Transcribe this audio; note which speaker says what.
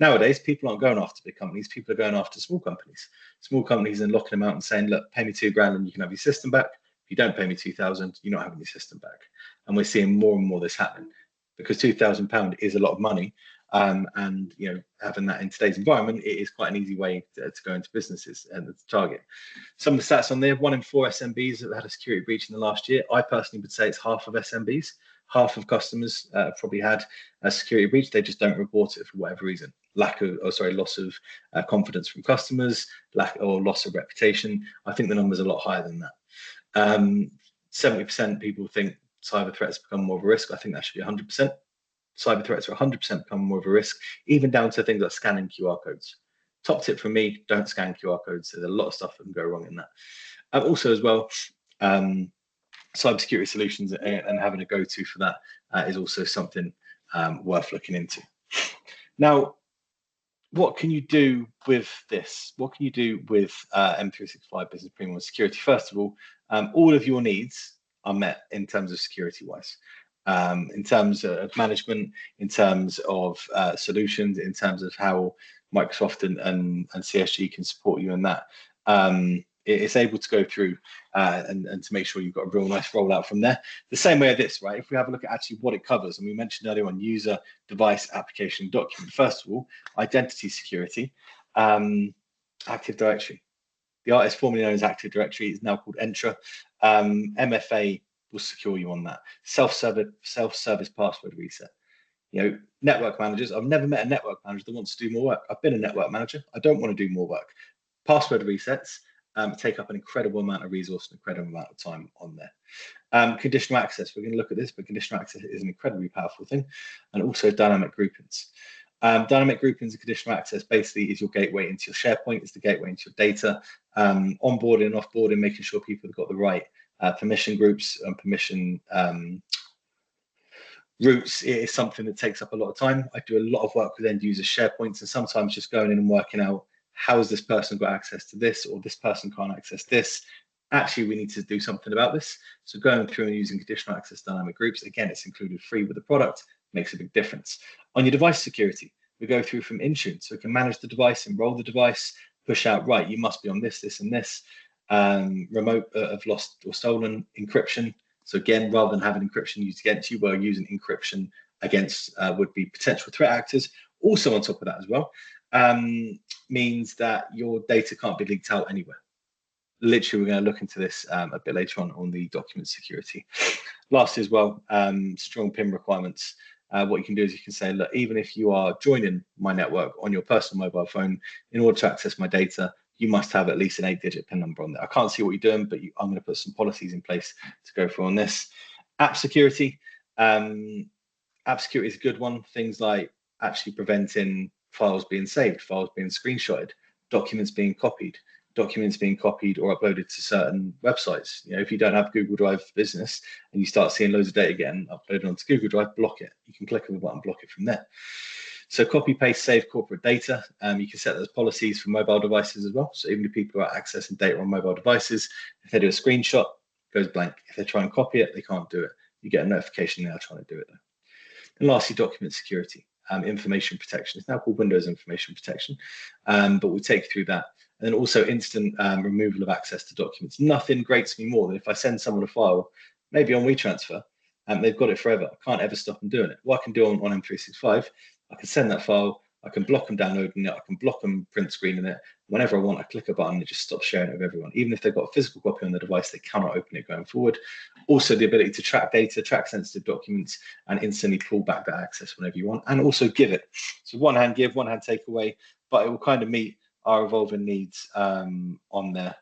Speaker 1: Nowadays, people aren't going after big companies. People are going after small companies and locking them out and saying, look, pay me £2,000 and you can have your system back. If you don't pay me 2,000, you're not having your system back. And we're seeing more and more this happen because £2,000 is a lot of money. And having that in today's environment, it is quite an easy way to go into businesses and to target. Some of the stats on there: 1 in 4 SMBs have had a security breach in the last year. I personally would say it's half of SMBs. Half of customers probably had a security breach. They just don't report it for whatever reason. Loss of confidence from customers, loss of reputation. I think the number's a lot higher than that. 70% people think cyber threats become more of a risk. I think that should be 100%. Cyber threats are 100% become more of a risk, even down to things like scanning QR codes. Top tip from me: don't scan QR codes. There's a lot of stuff that can go wrong in that. Also, as well, cybersecurity solutions and having a go-to for that is also something worth looking into. Now, what can you do with this? What can you do with M365 Business Premium Security? First of all of your needs are met in terms of security-wise. In terms of management, in terms of solutions, in terms of how Microsoft and CSG can support you in that. It's able to go through and to make sure you've got a real nice rollout from there. The same way of this, right? If we have a look at actually what it covers, and we mentioned earlier on user, device, application, document. First of all, identity security, Active Directory. The artist formerly known as Active Directory is now called Entra. MFA will secure you on that. Self-service password reset. Network managers. I've never met a network manager that wants to do more work. I've been a network manager. I don't want to do more work. Password resets take up an incredible amount of resource and incredible amount of time on there. Conditional access. We're going to look at this, but conditional access is an incredibly powerful thing. And also dynamic groupings. Dynamic groupings and conditional access basically is your gateway into your SharePoint. It's the gateway into your data. Onboarding and offboarding, making sure people have got the right permission groups and permission routes. It is something that takes up a lot of time. I do a lot of work with end user SharePoints, and sometimes just going in and working out how has this person got access to this, or this person can't access this. Actually, we need to do something about this. So going through and using conditional access dynamic groups, again, it's included free with the product, makes a big difference. On your device security, we go through from Intune, so we can manage the device, enroll the device, push out, right, you must be on this, this, and this. Remote of lost or stolen encryption. So again, rather than having encryption used against you, we're using encryption against would-be potential threat actors. Also on top of that as well, means that your data can't be leaked out anywhere. Literally, we're going to look into this a bit later on the document security. Lastly as well, strong PIN requirements. What you can do is you can say, look, even if you are joining my network on your personal mobile phone, in order to access my data, you must have at least an 8-digit PIN number on there. I can't see what you're doing, but I'm going to put some policies in place to go through on this. App security. App security is a good one. Things like actually preventing files being saved, files being screenshotted, documents being copied or uploaded to certain websites. If you don't have Google Drive for Business and you start seeing loads of data getting uploaded onto Google Drive, block it. You can click on the button, block it from there. So copy, paste, save corporate data. You can set those policies for mobile devices as well. So even if people are accessing data on mobile devices, if they do a screenshot, it goes blank. If they try and copy it, they can't do it. You get a notification they are trying to do it though. And lastly, document security, information protection. It's now called Windows Information Protection, but we'll take you through that. And then also instant removal of access to documents. Nothing grates me more than if I send someone a file, maybe on WeTransfer, and they've got it forever. I can't ever stop them doing it. What I can do on M365, I can send that file, I can block them downloading it, I can block them print screening it. Whenever I want, I click a button and it just stops sharing it with everyone. Even if they've got a physical copy on the device, they cannot open it going forward. Also, the ability to track data, track sensitive documents, and instantly pull back that access whenever you want, and also give it. So one hand give, one hand take away, but it will kind of meet our evolving needs on there.